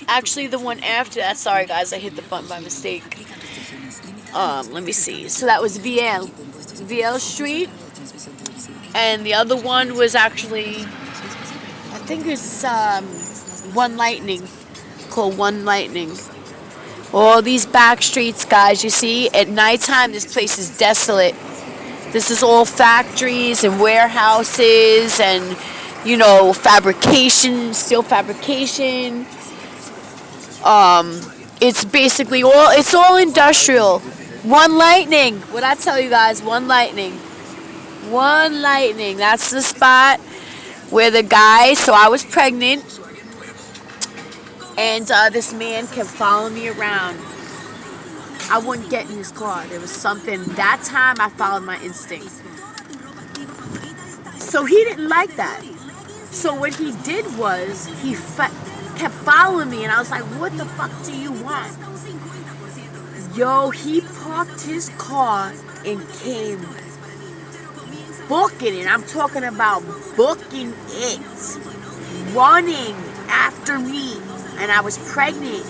Actually, the one after that, sorry guys, I hit the button by mistake. Let me see. So that was VL Street. And the other one was actually, I think it's One Lightning, called One Lightning. All these back streets, guys, you see, at nighttime, this place is desolate. This is all factories and warehouses and, you know, fabrication, steel fabrication. It's basically it's all industrial. One Lightning. What I tell you guys, One Lightning. One Lightning. That's the spot where the guy, so I was pregnant, and this man kept following me around. I wouldn't get in his car. There was something. That time I followed my instinct. So he didn't like that. So what he did was he kept following me, and I was like, what the fuck do you want? Yo, he parked his car and came booking it. I'm talking about booking it. Running after me. And I was pregnant.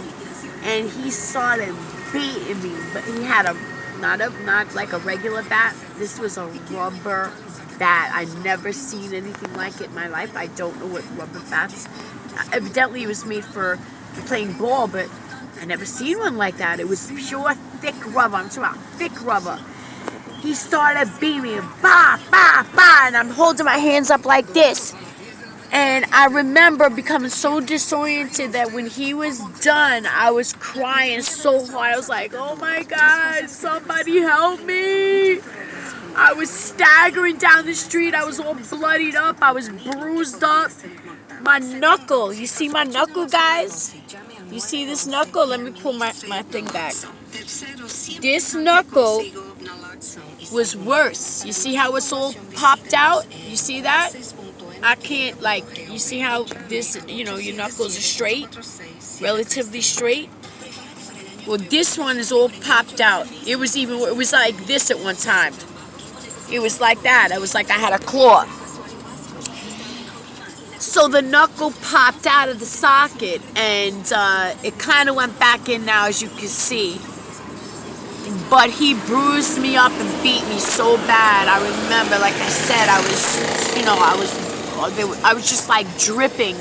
And he started beating me. But he had not like a regular bat. This was a rubber bat. I've never seen anything like it in my life. I don't know what rubber bats. Evidently it was made for playing ball, but I never seen one like that. It was pure thick rubber. I'm talking about thick rubber. He started beating me, bah, bah, bah, and I'm holding my hands up like this. And I remember becoming so disoriented that when he was done, I was crying so hard. I was like, oh my God, somebody help me. I was staggering down the street. I was all bloodied up. I was bruised up. My knuckle. You see my knuckle, guys? You see this knuckle? Let me pull my thing back. This knuckle was worse. You see how it's all popped out? You see that? I can't, like, you see how this, you know, your knuckles are straight? Relatively straight? Well, this one is all popped out. It was like this at one time. It was like that. It was like I had a claw. So the knuckle popped out of the socket, and it kind of went back in now, as you can see. But he bruised me up and beat me so bad. I remember, like I said, I was just like dripping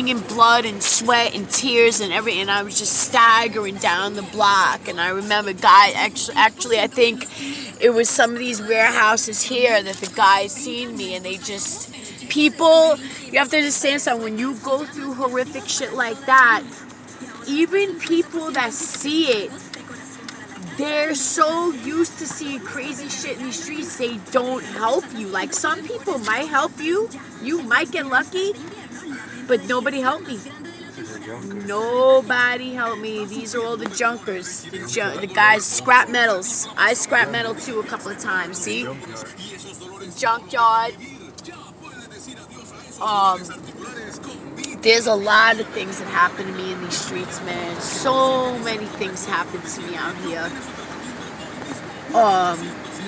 in blood and sweat and tears and everything. And I was just staggering down the block. And I remember, actually, I think it was some of these warehouses here that the guys seen me, and they just. People, you have to understand something. When you go through horrific shit like that, even people that see it, they're so used to seeing crazy shit in these streets, they don't help you. Like, some people might help you. You might get lucky, but nobody helped me. Nobody helped me. These are all the junkers. The guys, scrap metals. I scrap metal too a couple of times. See? Junkyard. There's a lot of things that happen to me in these streets, man. So many things happen to me out here.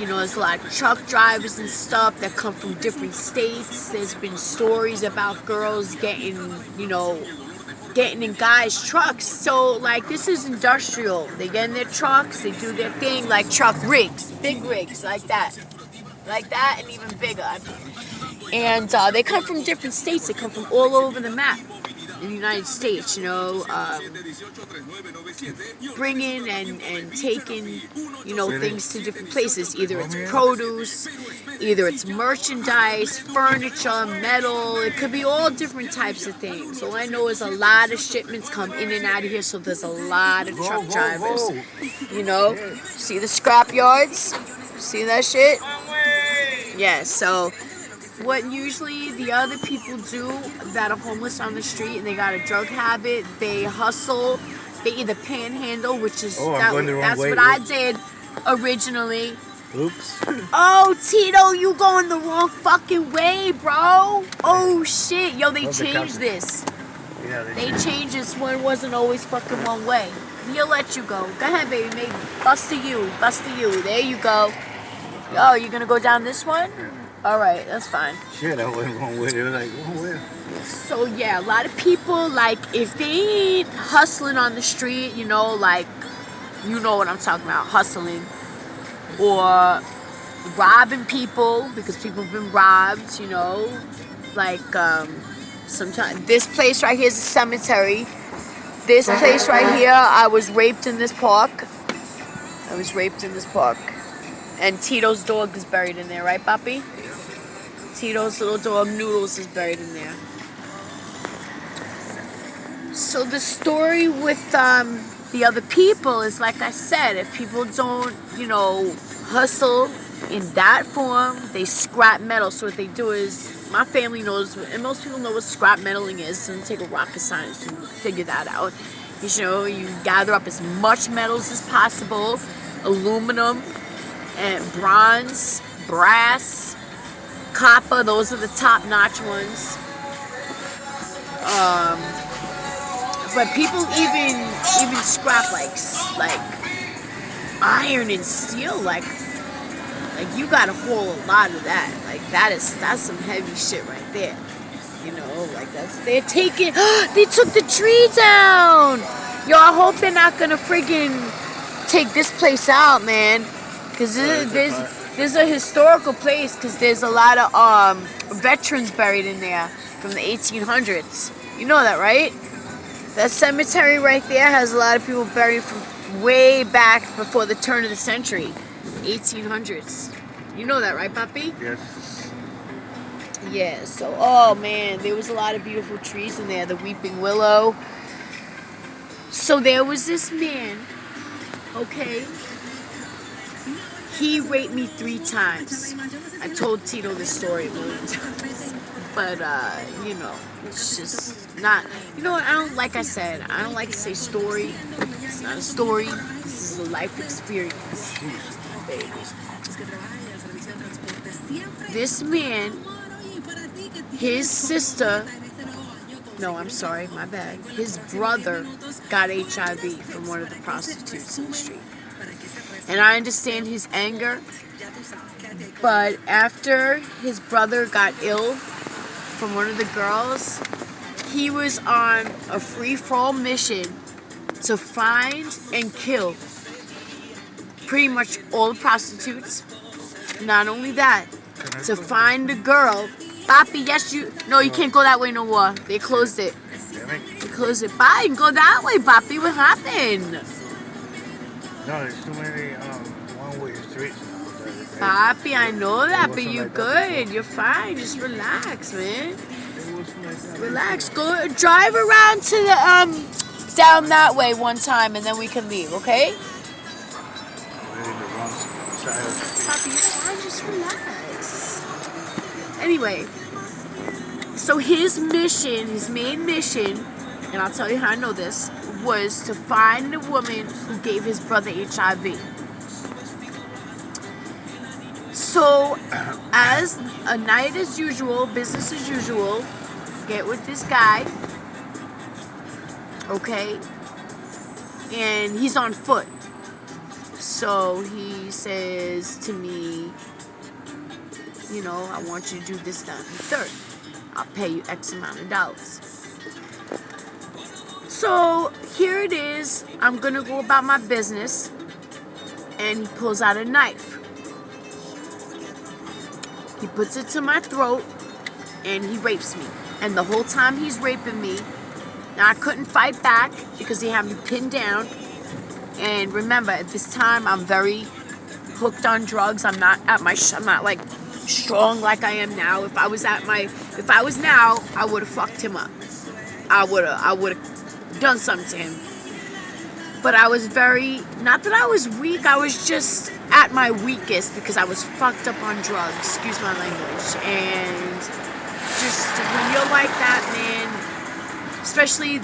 You know, there's a lot of truck drivers and stuff that come from different states. There's been stories about girls getting in guys' trucks. So, like, this is industrial. They get in their trucks, they do their thing, like truck rigs, big rigs, like that, and even bigger. And they come from different states. They come from all over the map in the United States, you know, bringing and taking, you know, things to different places. Either it's produce, either it's merchandise, furniture, metal. It could be all different types of things. All I know is a lot of shipments come in and out of here, so there's a lot of truck drivers, you know. See the scrap yards? See that shit? Yeah, so what usually the other people do that are homeless on the street and they got a drug habit, they hustle, they either panhandle, which is that's what I did originally. Oops. Oh, Tito, you going the wrong fucking way, bro. Oh shit, yo, they changed this. Yeah, they changed this. One wasn't always fucking one way. He'll let you go. Go ahead, baby. Maybe bust to you. There you go. Oh, you gonna go down this one? All right, that's fine. Shit, I went one way. They were like, one way. So yeah, a lot of people, like, if they ain't hustling on the street, you know, like, you know what I'm talking about, hustling, or robbing people, because people have been robbed, you know, like, sometimes, this place right here is a cemetery. This place right here, I was raped in this park. And Tito's dog is buried in there, right, Papi? Tito's little dog, Noodles, is buried in there. So the story with the other people is, like I said, if people don't, you know, hustle in that form, they scrap metal. So what they do is, my family knows, and most people know what scrap metaling is. It doesn't take a rocket science to figure that out. You know, you gather up as much metals as possible, aluminum and bronze, brass, copper. Those are the top-notch ones. But people even scrap like iron and steel. Like you gotta haul a lot of that. Like that's some heavy shit right there. You know, like they're taking. They took the tree down. Yo, I hope they're not gonna friggin' take this place out, man. Cause there's a historical place. Cause there's a lot of veterans buried in there from the 1800s. You know that, right? That cemetery right there has a lot of people buried from way back before the turn of the century, 1800s. You know that, right, Papi? Yes. Yeah, so, oh man, there was a lot of beautiful trees in there, the weeping willow. So there was this man, okay? He raped me 3 times. I told Tito this story a million times. But, you know, it's just not, you know what, like I said, I don't like to say story. It's not a story. This is a life experience, baby. This man, his sister, no, I'm sorry, my bad. His brother got HIV from one of the prostitutes in the street. And I understand his anger, but after his brother got ill from one of the girls, he was on a free-for-all mission to find and kill pretty much all the prostitutes. Not only that, to find the girl. Papi, yes, no, you can't go that way no more. They closed it. They closed it. Bye, go that way, Papi. What happened? No, there's too many one-way streets. Papi, I know that, but you're good. You're fine. Just relax, man. Relax. Go drive around to the down that way one time, and then we can leave. Okay? Papi, it's fine. Just relax. Anyway, so his mission, his main mission, and I'll tell you how I know this, was to find the woman who gave his brother HIV. So, as a night as usual, business as usual, get with this guy, okay, and he's on foot. So he says to me, you know, I want you to do this, that, and the third. I'll pay you X amount of dollars. So here it is. I'm going to go about my business. And he pulls out a knife. He puts it to my throat. And he rapes me. And the whole time he's raping me, now I couldn't fight back because he had me pinned down. And remember, at this time, I'm very hooked on drugs. I'm not like strong like I am now. If I was now, I would have fucked him up. I would have done something to him. But I was not that I was weak, I was just at my weakest because I was fucked up on drugs, excuse my language. And just when you're like that, man, especially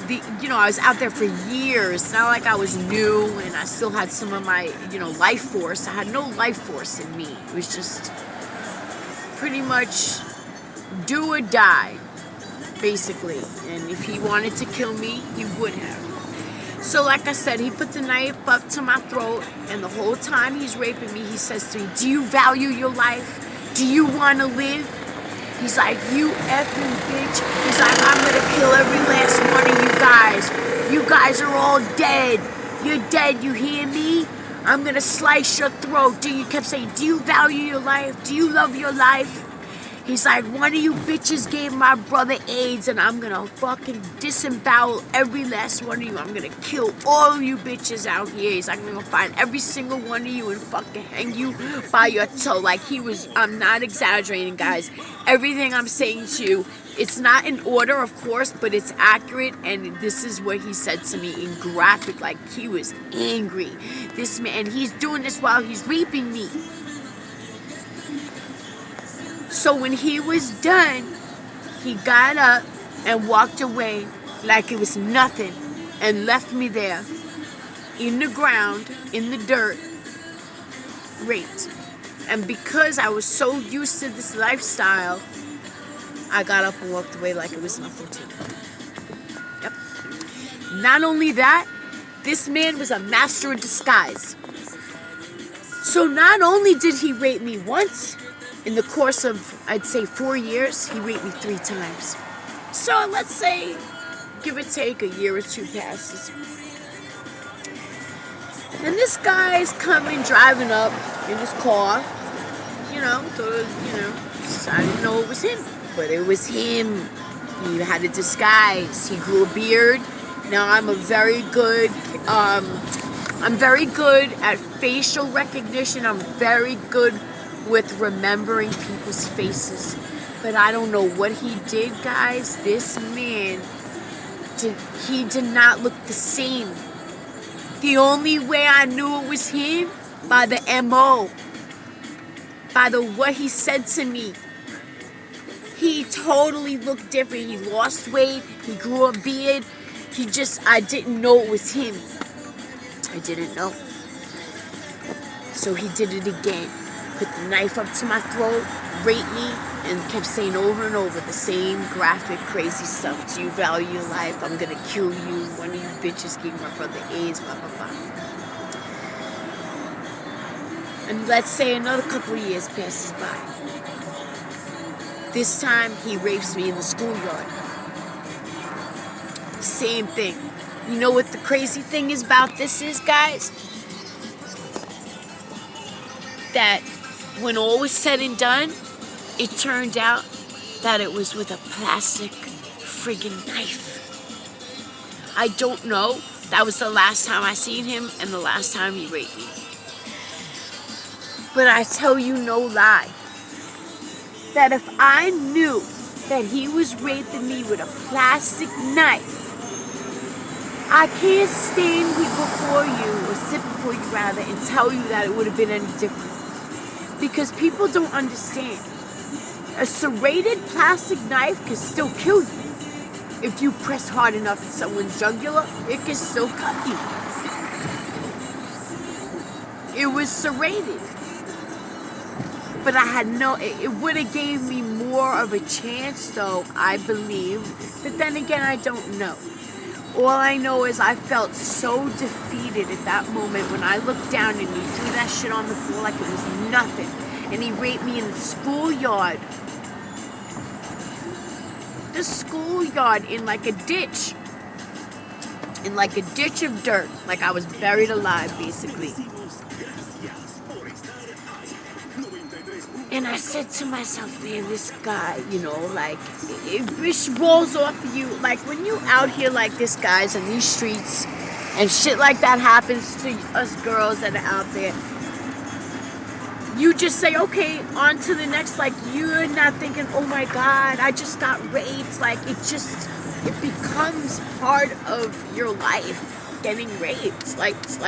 I was out there for years. It's not like I was new and I still had some of my, life force. I had no life force in me. It was just pretty much do or die, basically. And if he wanted to kill me, he would have. So like I said, he put the knife up to my throat, and the whole time he's raping me, he says to me, do you value your life? Do you want to live? He's like, you effing bitch. He's like, I'm gonna kill every last one of you guys. You guys are all dead. You're dead, you hear me? I'm gonna slice your throat. You kept saying, do you value your life? Do you love your life? He's like, one of you bitches gave my brother AIDS and I'm gonna fucking disembowel every last one of you. I'm gonna kill all of you bitches out here. He's like, I'm gonna find every single one of you and fucking hang you by your toe. Like I'm not exaggerating, guys. Everything I'm saying to you, it's not in order, of course, but it's accurate, and this is what he said to me in graphic. Like, he was angry. This man, and he's doing this while he's raping me. So when he was done, he got up and walked away like it was nothing and left me there in the ground, in the dirt, raped. And because I was so used to this lifestyle, I got up and walked away like it was nothing to me. Yep. Not only that, this man was a master of disguise. So not only did he rape me once, in the course of, I'd say, 4 years, he raped me 3 times. So let's say, give or take, a year or 2 passes. And this guy's coming, driving up in his car. I didn't know it was him. But it was him. He had a disguise. He grew a beard. Now I'm very good at facial recognition. I'm very good with remembering people's faces. But I don't know what he did, guys. This man, he did not look the same. The only way I knew it was him, by the M.O., by what he said to me. He totally looked different. He lost weight. He grew a beard. I didn't know it was him. I didn't know. So he did it again. Put the knife up to my throat, raped me, and kept saying over and over the same graphic, crazy stuff. Do you value your life? I'm gonna kill you. One of you bitches gave my brother AIDS, blah, blah, blah. And let's say another couple of years passes by. This time, he rapes me in the schoolyard. Same thing. You know what the crazy thing is about this is, guys? That when all was said and done, it turned out that it was with a plastic friggin' knife. I don't know. That was the last time I seen him and the last time he raped me. But I tell you no lie, that if I knew that he was raping me with a plastic knife, I can't stand here before you, or sit before you rather, and tell you that it would have been any different. Because people don't understand. A serrated plastic knife can still kill you. If you press hard enough in someone's jugular, it can still cut you. It was serrated. But it would have gave me more of a chance, though, I believe. But then again, I don't know. All I know is I felt so defeated at that moment when I looked down and he threw that shit on the floor like it was nothing. And he raped me in the schoolyard. The schoolyard, in like a ditch. In like a ditch of dirt. Like I was buried alive, basically. And I said to myself, man, this guy, like, it rolls off of you. Like, when you out here like this, guys, in these streets, and shit like that happens to us girls that are out there, you just say, okay, on to the next. Like, you're not thinking, oh my God, I just got raped. Like, it becomes part of your life, getting raped. Like, it's like